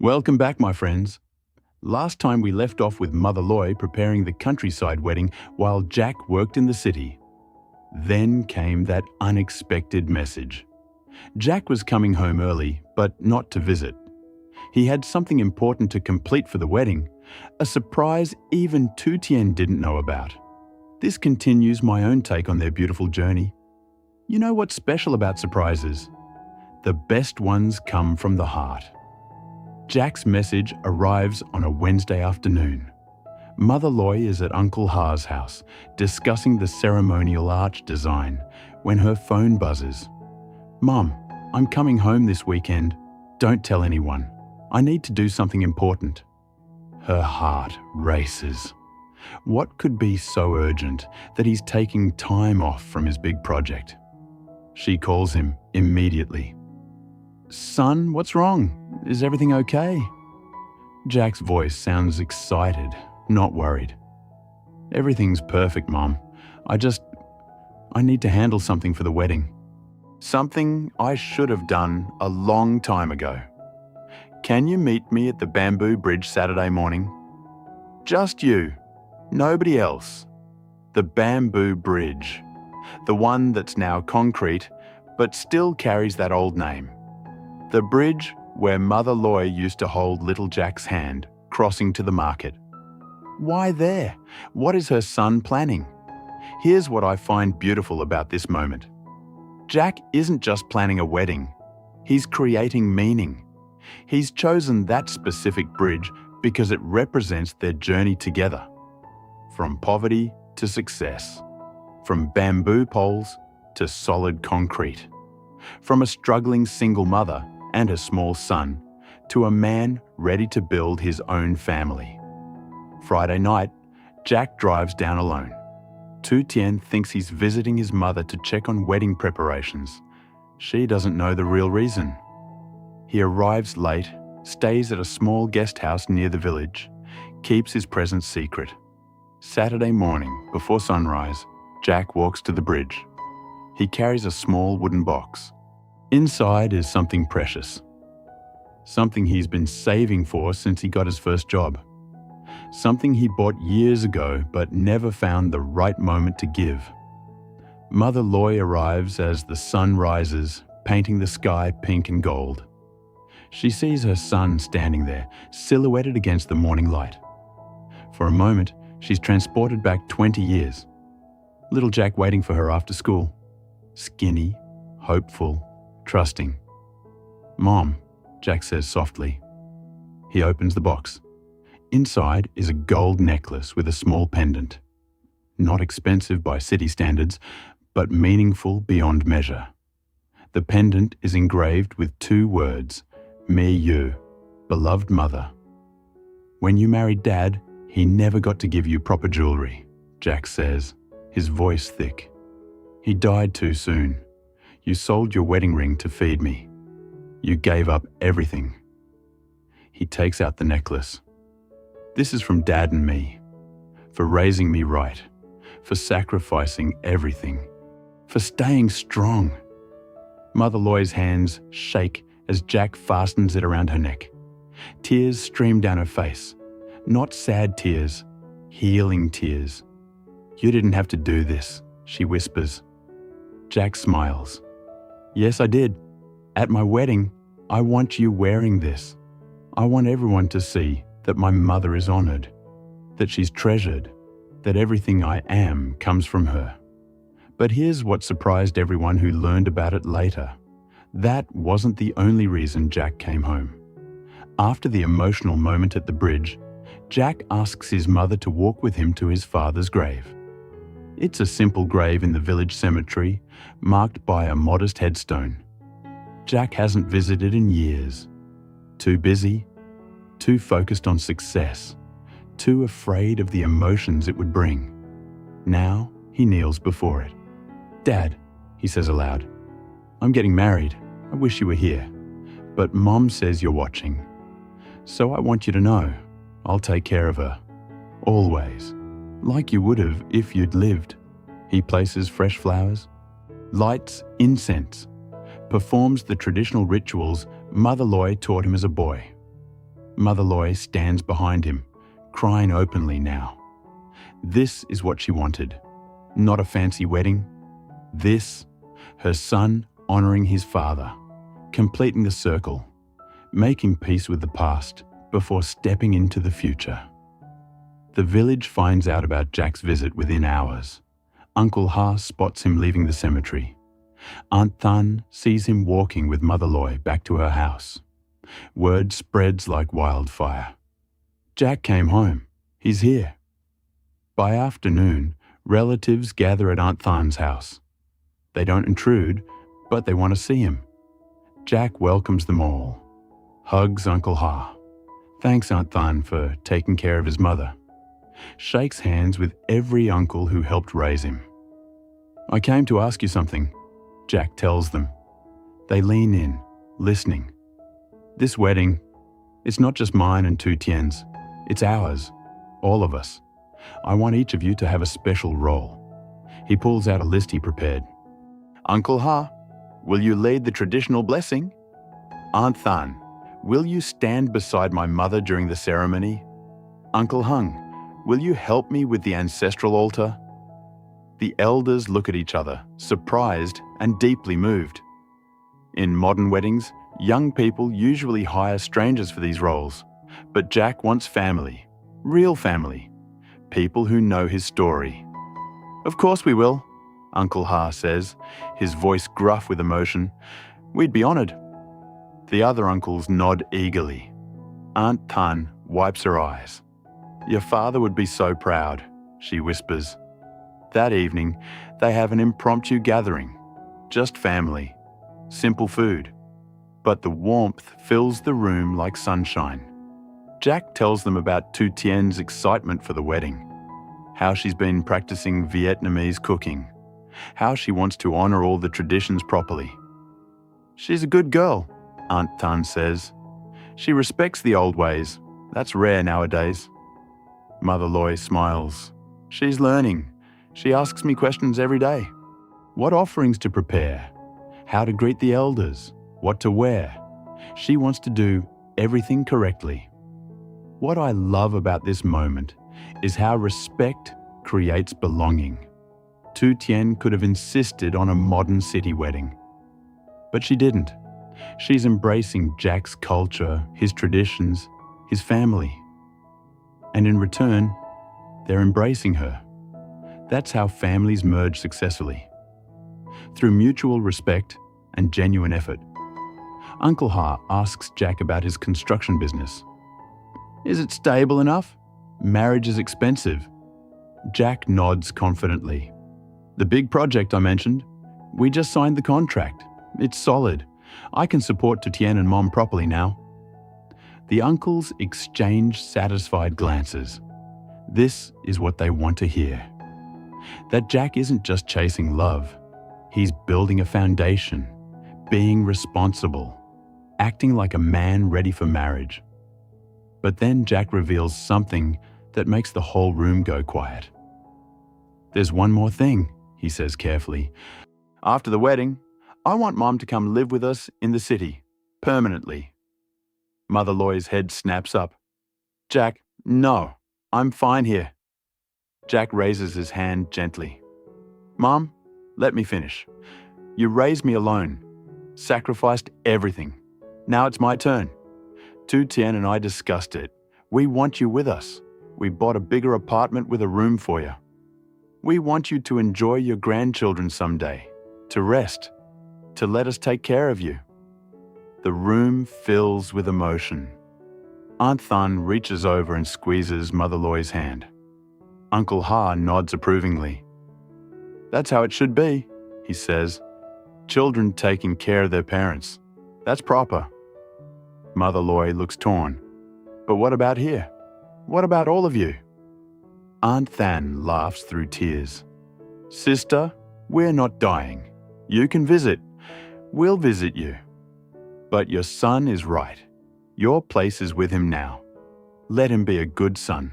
Welcome back, my friends. Last time we left off with Mother Loy preparing the countryside wedding while Jack worked in the city. Then came that unexpected message. Jack was coming home early, but not to visit. He had something important to complete for the wedding, a surprise even Tien didn't know about. This continues my own take on their beautiful journey. You know what's special about surprises? The best ones come from the heart. Jack's message arrives on a Wednesday afternoon. Mother Loy is at Uncle Ha's house, discussing the ceremonial arch design, when her phone buzzes. "Mom, I'm coming home this weekend. Don't tell anyone. I need to do something important." Her heart races. What could be so urgent that he's taking time off from his big project? She calls him immediately. "Son, what's wrong? Is everything okay?" Jack's voice sounds excited, not worried. "Everything's perfect, Mom. I need to handle something for the wedding. Something I should have done a long time ago. Can you meet me at the bamboo bridge Saturday morning? Just you, nobody else. The bamboo bridge. The one that's now concrete, but still carries that old name. The bridge where Mother Loy used to hold little Jack's hand, crossing to the market. Why there? What is her son planning? Here's what I find beautiful about this moment. Jack isn't just planning a wedding. He's creating meaning. He's chosen that specific bridge because it represents their journey together. From poverty to success. From bamboo poles to solid concrete. From a struggling single mother and a small son to a man ready to build his own family. Friday night, Jack drives down alone. Tien thinks he's visiting his mother to check on wedding preparations. She doesn't know the real reason. He arrives late, stays at a small guest house near the village, keeps his presence secret. Saturday morning, before sunrise, Jack walks to the bridge. He carries a small wooden box. Inside is something precious. Something he's been saving for since he got his first job. Something he bought years ago but never found the right moment to give. Mother Loy arrives as the sun rises, painting the sky pink and gold. She sees her son standing there, silhouetted against the morning light. For a moment, she's transported back 20 years. Little Jack waiting for her after school. Skinny, hopeful, trusting. "Mom," Jack says softly. He opens the box. Inside is a gold necklace with a small pendant. Not expensive by city standards, but meaningful beyond measure. The pendant is engraved with 2 words, "Me You," beloved mother. "When you married Dad, he never got to give you proper jewelry," Jack says, his voice thick. "He died too soon. You sold your wedding ring to feed me. You gave up everything." He takes out the necklace. "This is from Dad and me, for raising me right, for sacrificing everything, for staying strong." Mother Loy's hands shake as Jack fastens it around her neck. Tears stream down her face. Not sad tears, healing tears. "You didn't have to do this," she whispers. Jack smiles. "Yes, I did. At my wedding, I want you wearing this. I want everyone to see that my mother is honored, that she's treasured, that everything I am comes from her." But here's what surprised everyone who learned about it later. That wasn't the only reason Jack came home. After the emotional moment at the bridge, Jack asks his mother to walk with him to his father's grave. It's a simple grave in the village cemetery, marked by a modest headstone. Jack hasn't visited in years. Too busy, too focused on success, too afraid of the emotions it would bring. Now he kneels before it. "Dad," he says aloud, "I'm getting married. I wish you were here. But Mom says you're watching. So I want you to know, I'll take care of her. Always. Like you would have if you'd lived." He places fresh flowers, lights incense, performs the traditional rituals Mother Loy taught him as a boy. Mother Loy stands behind him, crying openly now. This is what she wanted. Not a fancy wedding. This, her son honouring his father, completing the circle, making peace with the past before stepping into the future. The village finds out about Jack's visit within hours. Uncle Ha spots him leaving the cemetery. Aunt Than sees him walking with Mother Loy back to her house. Word spreads like wildfire. Jack came home. He's here. By afternoon, relatives gather at Aunt Than's house. They don't intrude, but they want to see him. Jack welcomes them all. Hugs Uncle Ha. Thanks Aunt Than for taking care of his mother. Shakes hands with every uncle who helped raise him. I came to ask you something, Jack tells them. They lean in, listening. This wedding, it's not just mine and two Tien's. It's ours, all of us. I want each of you to have a special role. He pulls out a list he prepared. Uncle Ha, will you lead the traditional blessing? Aunt Than, will you stand beside my mother during the ceremony? Uncle Hung, will you help me with the ancestral altar? The elders look at each other, surprised and deeply moved. In modern weddings, young people usually hire strangers for these roles, but Jack wants family, real family, people who know his story. Of course we will, Uncle Ha says, his voice gruff with emotion. We'd be honoured. The other uncles nod eagerly. Aunt Than wipes her eyes. Your father would be so proud, she whispers. That evening, they have an impromptu gathering. Just family. Simple food. But the warmth fills the room like sunshine. Jack tells them about Tu Tien's excitement for the wedding. How she's been practicing Vietnamese cooking. How she wants to honour all the traditions properly. She's a good girl, Aunt Than says. She respects the old ways. That's rare nowadays. Mother Loy smiles. She's learning. She asks me questions every day. What offerings to prepare? How to greet the elders? What to wear? She wants to do everything correctly. What I love about this moment is how respect creates belonging. Tu Tien could have insisted on a modern city wedding. But she didn't. She's embracing Jack's culture, his traditions, his family. And in return, they're embracing her. That's how families merge successfully. Through mutual respect and genuine effort. Uncle Ha asks Jack about his construction business. Is it stable enough? Marriage is expensive. Jack nods confidently. The big project I mentioned, we just signed the contract. It's solid. I can support Tu Tien and Mom properly now. The uncles exchange satisfied glances. This is what they want to hear. That Jack isn't just chasing love. He's building a foundation, being responsible, acting like a man ready for marriage. But then Jack reveals something that makes the whole room go quiet. There's one more thing, he says carefully. After the wedding, I want Mom to come live with us in the city, permanently. Mother Loy's head snaps up. Jack, no, I'm fine here. Jack raises his hand gently. Mom, let me finish. You raised me alone, sacrificed everything. Now it's my turn. Tu Tien and I discussed it. We want you with us. We bought a bigger apartment with a room for you. We want you to enjoy your grandchildren someday, to rest, to let us take care of you. The room fills with emotion. Aunt Than reaches over and squeezes Mother Loy's hand. Uncle Ha nods approvingly. That's how it should be, he says. Children taking care of their parents. That's proper. Mother Loy looks torn. But what about here? What about all of you? Aunt Than laughs through tears. Sister, we're not dying. You can visit. We'll visit you. But your son is right. Your place is with him now. Let him be a good son.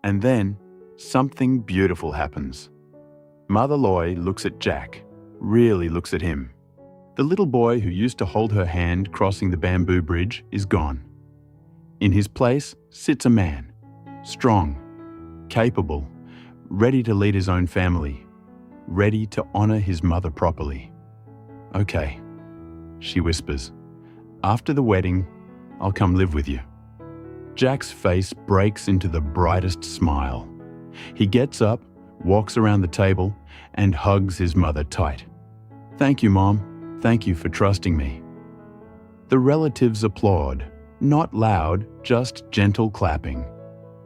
And then, something beautiful happens. Mother Loy looks at Jack, really looks at him. The little boy who used to hold her hand crossing the bamboo bridge is gone. In his place sits a man, strong, capable, ready to lead his own family, ready to honor his mother properly. "Okay," she whispers. "After the wedding, I'll come live with you." Jack's face breaks into the brightest smile. He gets up, walks around the table, and hugs his mother tight. "Thank you, Mom. Thank you for trusting me." The relatives applaud, not loud, just gentle clapping.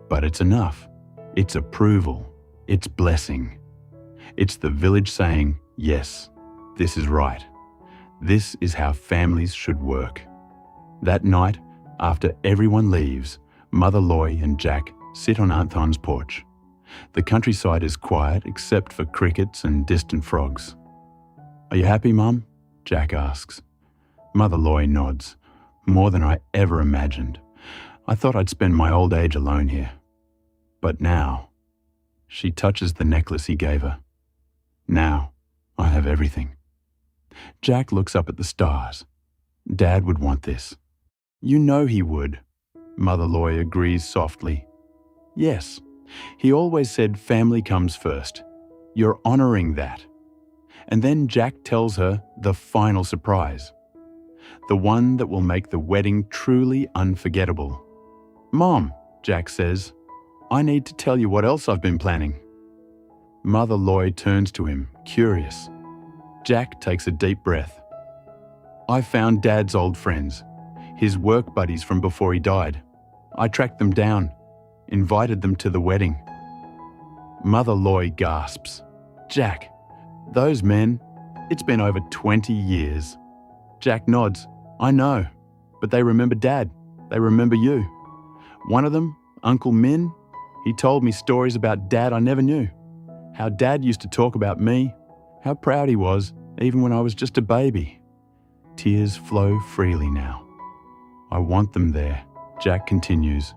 But it's enough. It's approval. It's blessing. It's the village saying, "Yes, this is right. This is how families should work." That night, after everyone leaves, Mother Loy and Jack sit on Aunt Thon's porch. The countryside is quiet except for crickets and distant frogs. "Are you happy, Mum?" Jack asks. Mother Loy nods. "More than I ever imagined. I thought I'd spend my old age alone here. But now," she touches the necklace he gave her. "Now, I have everything." Jack looks up at the stars. "Dad would want this." "You know he would," Mother Loy agrees softly. "Yes, he always said family comes first. You're honoring that." And then Jack tells her the final surprise. The one that will make the wedding truly unforgettable. "Mom," Jack says, "I need to tell you what else I've been planning." Mother Loy turns to him, curious. Jack takes a deep breath. "I found Dad's old friends, his work buddies from before he died. I tracked them down, invited them to the wedding." Mother Loy gasps. "Jack, those men, it's been over 20 years." Jack nods. "I know, but they remember Dad. They remember you. One of them, Uncle Min, he told me stories about Dad I never knew. How Dad used to talk about me, how proud he was, even when I was just a baby." Tears flow freely now. "I want them there," Jack continues.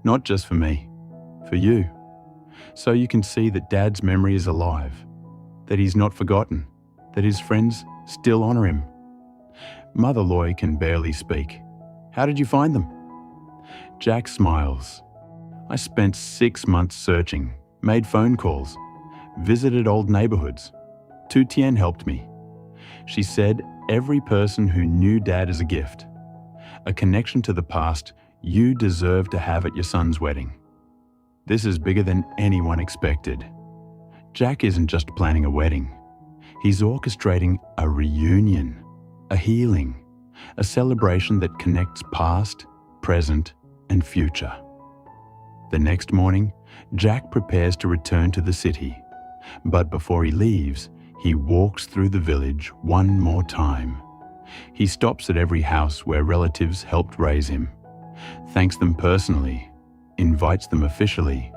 "Not just for me, for you. So you can see that Dad's memory is alive, that he's not forgotten, that his friends still honor him." Mother Loy can barely speak. "How did you find them?" Jack smiles. "I spent 6 months searching, made phone calls, visited old neighborhoods. Tien helped me. She said every person who knew Dad is a gift, a connection to the past you deserve to have at your son's wedding. This is bigger than anyone expected." Jack isn't just planning a wedding. He's orchestrating a reunion, a healing, a celebration that connects past, present, and future. The next morning, Jack prepares to return to the city. But before he leaves, he walks through the village one more time. He stops at every house where relatives helped raise him, thanks them personally, invites them officially,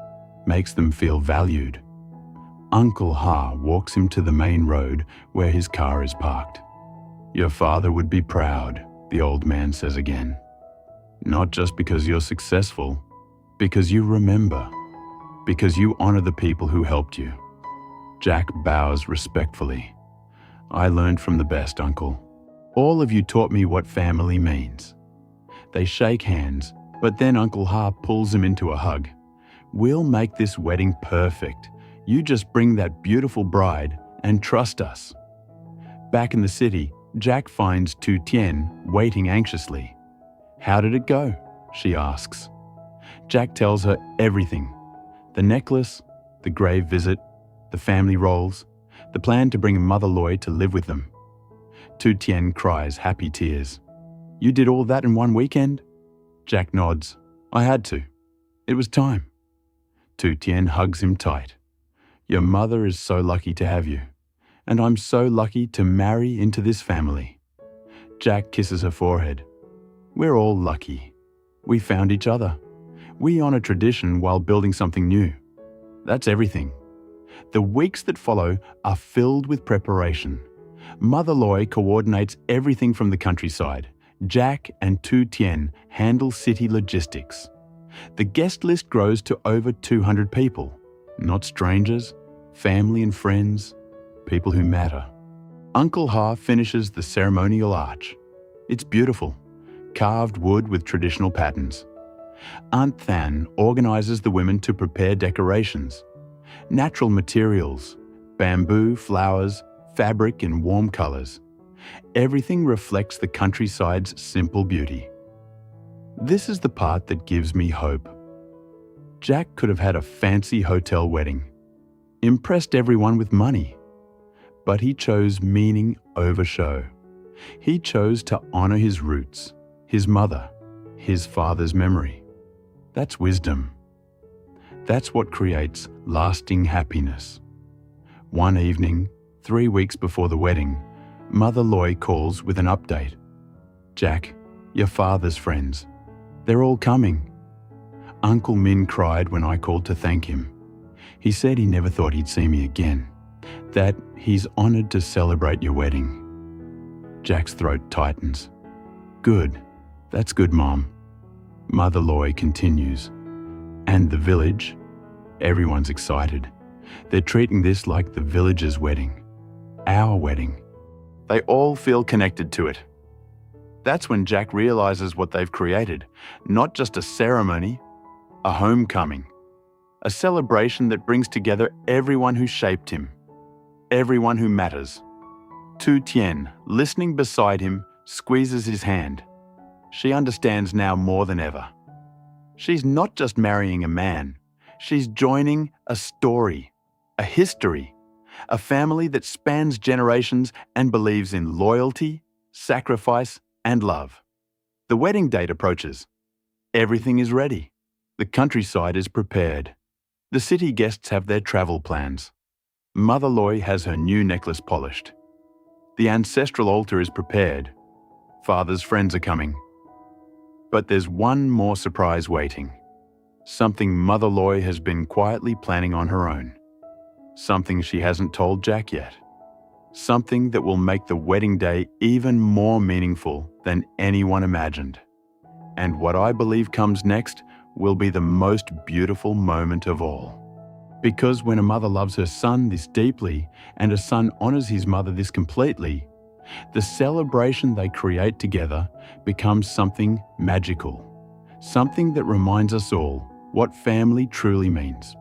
makes them feel valued. Uncle Ha walks him to the main road where his car is parked. "Your father would be proud," the old man says again. "Not just because you're successful, because you remember, because you honor the people who helped you." Jack bows respectfully. "I learned from the best, Uncle. All of you taught me what family means." They shake hands, but then Uncle Ha pulls him into a hug. "We'll make this wedding perfect. You just bring that beautiful bride and trust us." Back in the city, Jack finds Tien waiting anxiously. "How did it go?" she asks. Jack tells her everything. The necklace, the grave visit, the family roles, the plan to bring Mother Loy to live with them. Tien cries happy tears. "You did all that in one weekend?" Jack nods. "I had to. It was time." Tien hugs him tight. "Your mother is so lucky to have you, and I'm so lucky to marry into this family." Jack kisses her forehead. "We're all lucky. We found each other. We honor tradition while building something new. That's everything." The weeks that follow are filled with preparation. Mother Loy coordinates everything from the countryside. Jack and Tien handle city logistics. The guest list grows to over 200 people. Not strangers, family and friends, people who matter. Uncle Ha finishes the ceremonial arch. It's beautiful, carved wood with traditional patterns. Aunt Than organizes the women to prepare decorations. Natural materials, bamboo, flowers, fabric in warm colors. Everything reflects the countryside's simple beauty. This is the part that gives me hope. Jack could have had a fancy hotel wedding, impressed everyone with money, but he chose meaning over show. He chose to honor his roots, his mother, his father's memory. That's wisdom. That's what creates lasting happiness. One evening, 3 weeks before the wedding, Mother Loy calls with an update. Jack, your father's friends. They're all coming. Uncle Min cried when I called to thank him. He said he never thought he'd see me again, that he's honored to celebrate your wedding. Jack's throat tightens. Good. That's good, Mom. Mother Loy continues. And the village? Everyone's excited. They're treating this like the village's wedding. Our wedding. They all feel connected to it. That's when Jack realizes what they've created. Not just a ceremony, a homecoming. A celebration that brings together everyone who shaped him. Everyone who matters. Tien, listening beside him, squeezes his hand. She understands now more than ever. She's not just marrying a man. She's joining a story, a history, a family that spans generations and believes in loyalty, sacrifice, and love. The wedding date approaches. Everything is ready. The countryside is prepared. The city guests have their travel plans. Mother Loy has her new necklace polished. The ancestral altar is prepared. Father's friends are coming. But there's one more surprise waiting. Something Mother Loy has been quietly planning on her own. Something she hasn't told Jack yet. Something that will make the wedding day even more meaningful than anyone imagined. And what I believe comes next will be the most beautiful moment of all. Because when a mother loves her son this deeply and a son honors his mother this completely, the celebration they create together becomes something magical, something that reminds us all what family truly means.